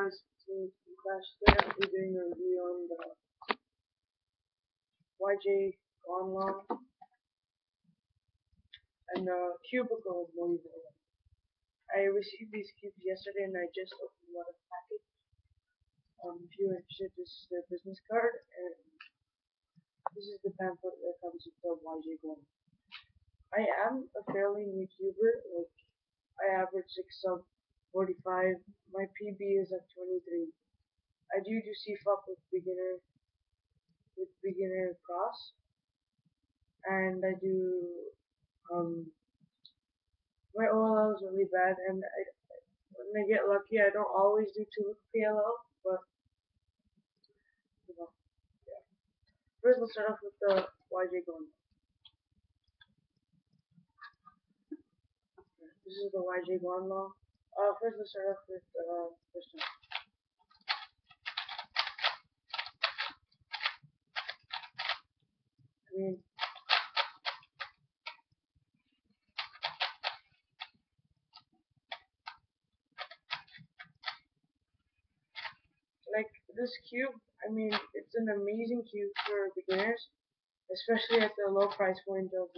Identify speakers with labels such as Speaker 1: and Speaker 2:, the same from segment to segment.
Speaker 1: Guys, in class today I'll be doing a review on the YJ guanlong and the cubicle more even. I received these cubes yesterday and I just opened one of the package. If you're interested, this is their business card and this is the pamphlet that comes with the YJ guanlong. I am a fairly new tuber, like I average 6 sub 45. My PB is at 23. I do CFOP with beginner cross, and I do my OLL is really bad, and when I get lucky, I don't always do too PLL, but you know, yeah. First, let's start off with the YJ gun. This is the YJ guanlong. First, let's start off with this one. I mean, like this cube, I mean, it's an amazing cube for beginners, especially at the low price point of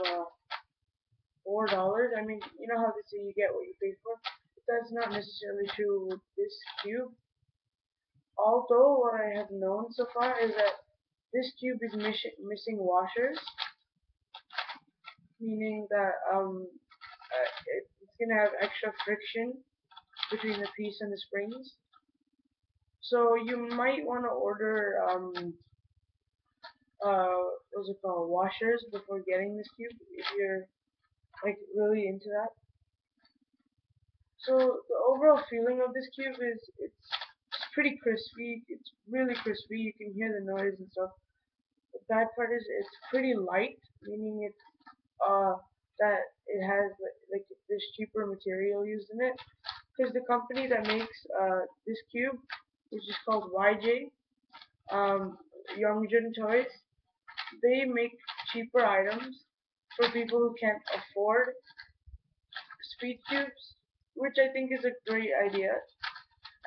Speaker 1: $4. I mean, you know how they say you get what you pay for? But that's not necessarily true with this cube. Although what I have known so far is that this cube is missing washers, meaning that it's gonna have extra friction between the piece and the springs. So you might want to order what's it called, washers before getting this cube if you're like really into that. So the overall feeling of this cube is it's pretty crispy. It's really crispy. You can hear the noise and stuff. The bad part is it's pretty light, meaning it's that it has like this cheaper material used in it. Because the company that makes this cube, which is called YJ, Youngjun Toys, they make cheaper items for people who can't afford speed cubes, which I think is a great idea,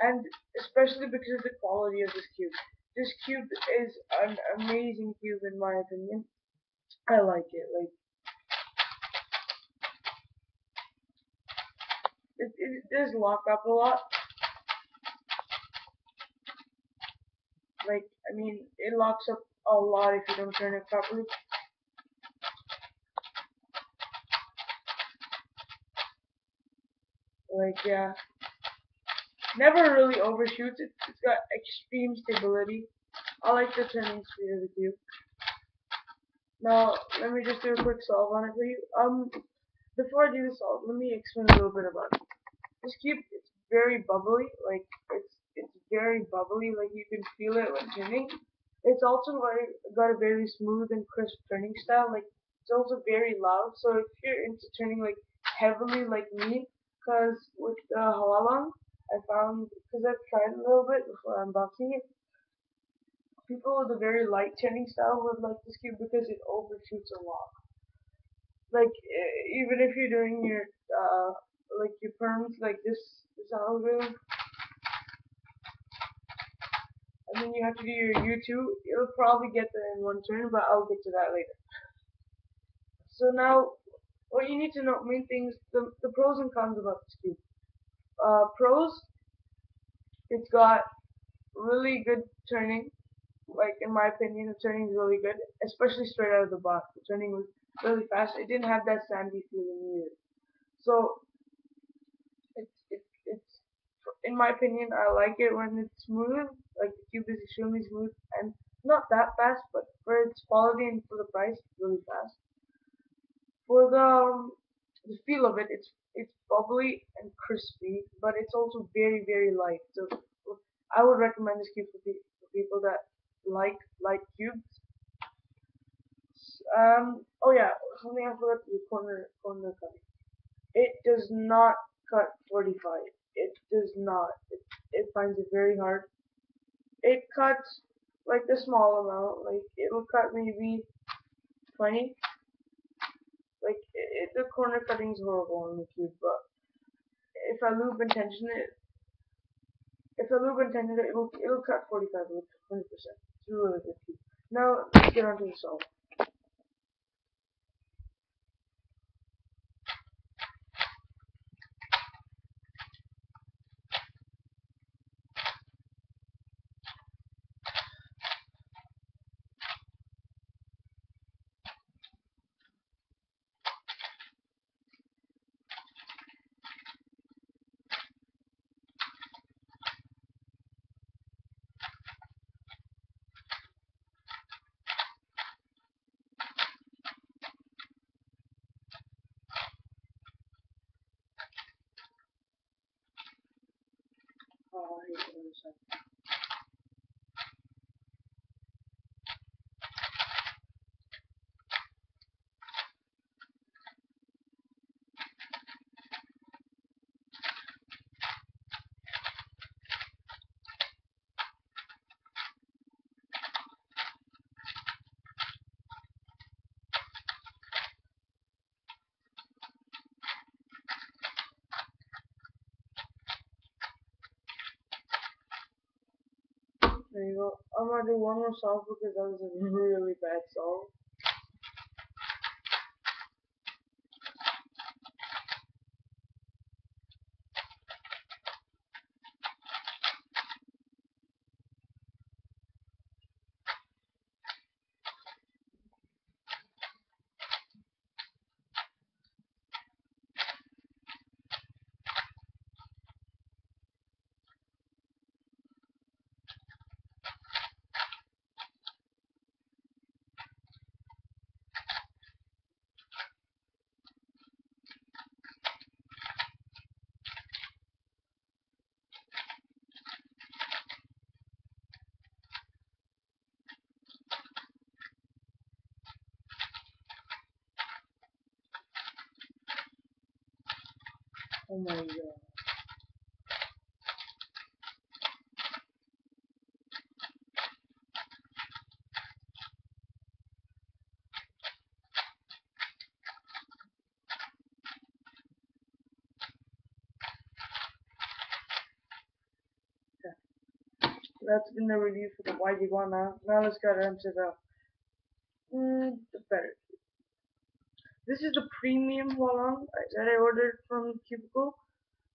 Speaker 1: and especially because of the quality of this cube. This cube is an amazing cube in my opinion. I like it. Like it does lock up a lot. Like I mean, it locks up a lot if you don't turn it properly. Like yeah, never really overshoots. It's got extreme stability. I like the turning speed of the cube. Now let me just do a quick solve on it for you. Before I do the solve, let me explain a little bit about it. This cube is very bubbly. Like it's very bubbly. Like you can feel it when turning. It's also got a very smooth and crisp turning style. Like it's also very loud. So if you're into turning like heavily like me, because with the hualong, I found because I've tried a little bit before unboxing it. People with a very light turning style would like this cube because it overshoots a lot. Like even if you're doing your like your perms like this algorithm, and then you have to do your U2, it'll probably get there in one turn, but I'll get to that later. So now, what you need to know, main things, the pros and cons about this cube. Pros, it's got really good turning. Like in my opinion, the turning is really good, especially straight out of the box. The turning was really fast. It didn't have that sandy feeling either. So it's in my opinion, I like it when it's smooth. Like the cube is extremely smooth and not that fast, but for its quality and for the price, really fast. For the feel of it, it's bubbly and crispy, but it's also very light. So I would recommend this cube for people that like light cubes. Oh yeah, something I forgot to do, corner cutting. It does not cut 45. It does not. It finds it very hard. It cuts like a small amount. Like it'll cut maybe 20. Like the corner cutting is horrible on the cube, but if I loop and tension it, If I loop and tendon it, it'll cut 45 with 100%. It's a really good cube. Now let's get on to the solve. Oh, I hate the other side. There you go. I'm gonna do one more solve because that was a really bad solve. Oh my god. That's been the review for the YG Guanlong. Now let's get into the better. This is the premium hualong that I ordered from Cubicle.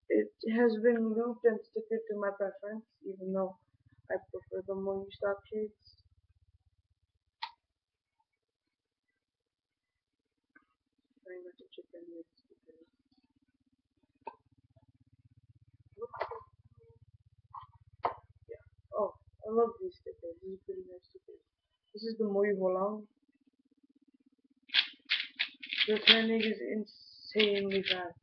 Speaker 1: It has been looped and stickered to my preference, even though I prefer the more stock shades. Trying not to chip in with stickers. Yeah. Oh, I love these stickers. These are pretty nice stickers. This is the Moi Hualong. The turning is insanely fast.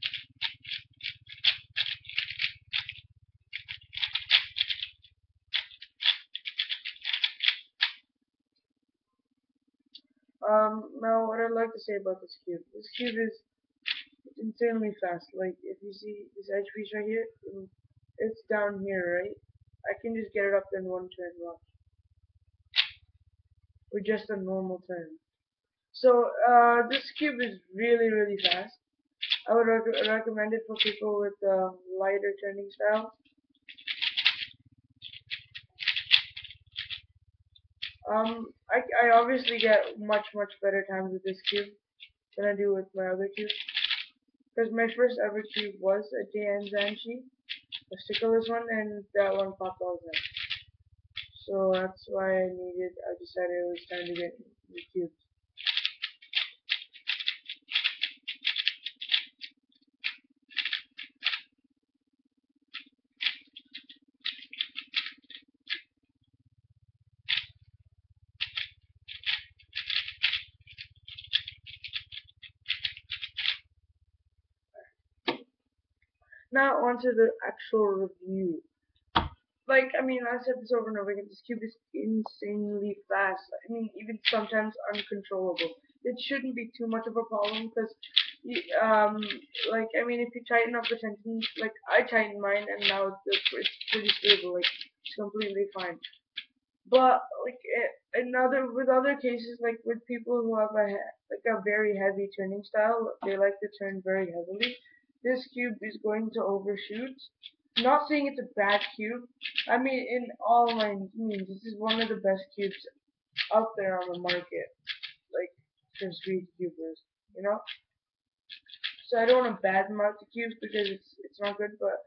Speaker 1: Now what I'd like to say about this cube. This cube is insanely fast. Like, if you see this edge piece right here, it's down here, right? I can just get it up in one turn, watch. With just a normal turn. So, this cube is really, really fast. I would recommend it for people with lighter turning style. I obviously get much better times with this cube than I do with my other cube. Because my first ever cube was a JN Zanshi, a stickerless one, and that one popped all that. So that's why I decided it was time to get the cubes. Now onto the actual review. Like, I mean, I said this over and over again, this cube is insanely fast. I mean, even sometimes uncontrollable. It shouldn't be too much of a problem because, like, I mean, if you tighten up the tension, like, I tightened mine and now it's pretty stable, like, it's completely fine. But, like, with other cases, like, with people who have a very heavy turning style, they like to turn very heavily. This cube is going to overshoot Not saying it's a bad cube. I mean, in all my means, this is one of the best cubes out there on the market. Like, for speed cubers, you know? So I don't want to badmouth the cubes because it's not good, but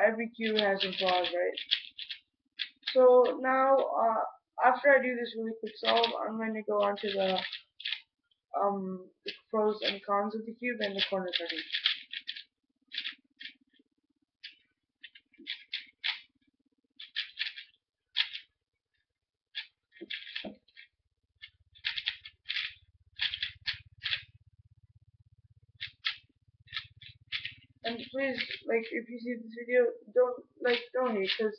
Speaker 1: every cube has some flaws, right? So now, after I do this really quick solve, I'm going to go on to the pros and cons of the cube and the corner cutting. And please, like, if you see this video, don't hate, cause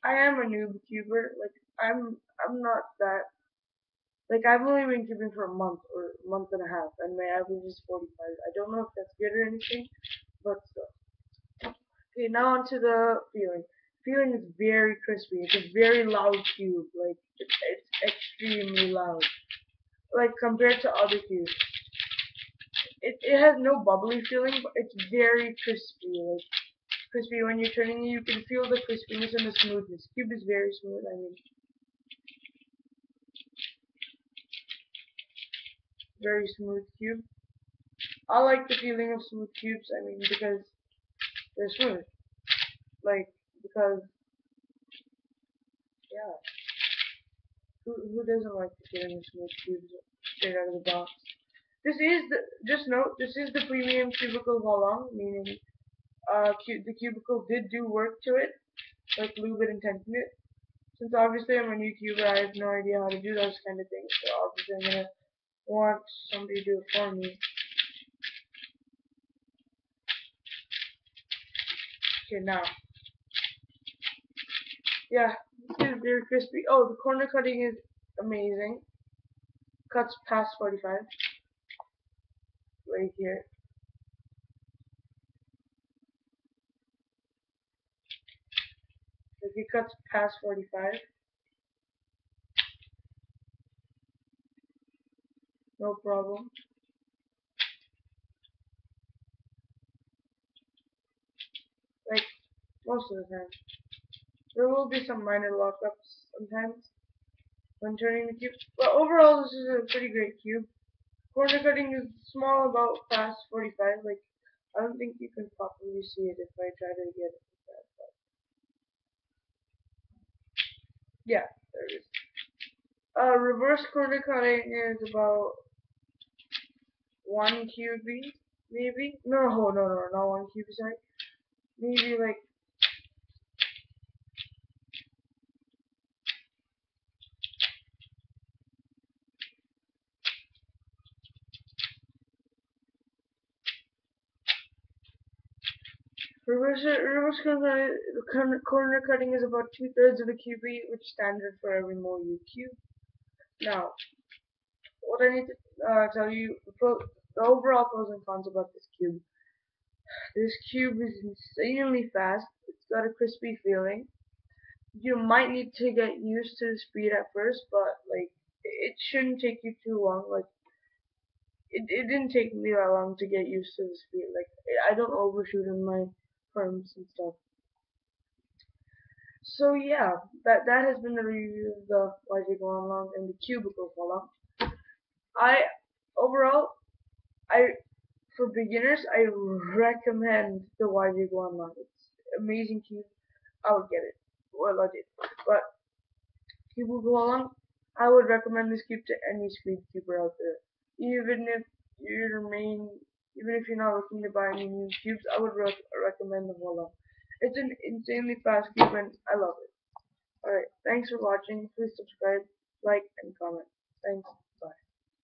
Speaker 1: I am a noob cuber. Like, I'm not that. Like, I've only been cubing for a month or a month and a half, and my average is 45. I don't know if that's good or anything, but still. Okay, now onto the feeling. Feeling is very crispy. It's a very loud cube. Like, it's extremely loud. Like, compared to other cubes. It has no bubbly feeling, but it's very crispy. Like, crispy when you're turning it, you can feel the crispiness and the smoothness. Cube is very smooth. I mean, very smooth cube. I like the feeling of smooth cubes. I mean, because they're smooth. Like, because yeah, who doesn't like the feeling of smooth cubes straight out of the box? This is the just note. This is the premium cubicle hualong, meaning the cubicle did do work to it, like lube it and tension it. Since obviously I'm a new cuber, I have no idea how to do those kind of things. So obviously I'm gonna want somebody to do it for me. Okay, now, yeah, this is very crispy. Oh, the corner cutting is amazing. Cuts past 45 right here. If it cuts past 45, no problem. Like most of the time. There will be some minor lockups sometimes when turning the cube, but overall this is a pretty great cube. Corner cutting is small, about past 45. Like, I don't think you can properly see it if I try to get it like that. But yeah, there it is. Reverse corner cutting is about 1 QB, maybe. No, not 1 QB. Sorry, maybe like reverse corner cutting is about 2/3 of the QB, which is standard for every more U cube. Now, what I need to tell you, the overall pros and cons about this cube. This cube is insanely fast. It's got a crispy feeling. You might need to get used to the speed at first, but like it shouldn't take you too long. Like it didn't take me that long to get used to the speed. Like I don't overshoot in my firms and stuff. So yeah, that has been the review of the YJ Guanlong and the cubicle Guanlong. I overall I for beginners I recommend the YJ Guanlong. It's amazing cube. I would get it. Well, I did. But cubicle Guanlong, I would recommend this cube to any speed cuber out there. Even if your main, even if you're not looking to buy any new cubes, I would recommend the Guanlong. It's an insanely fast cube and I love it. Alright, thanks for watching. Please subscribe, like, and comment. Thanks.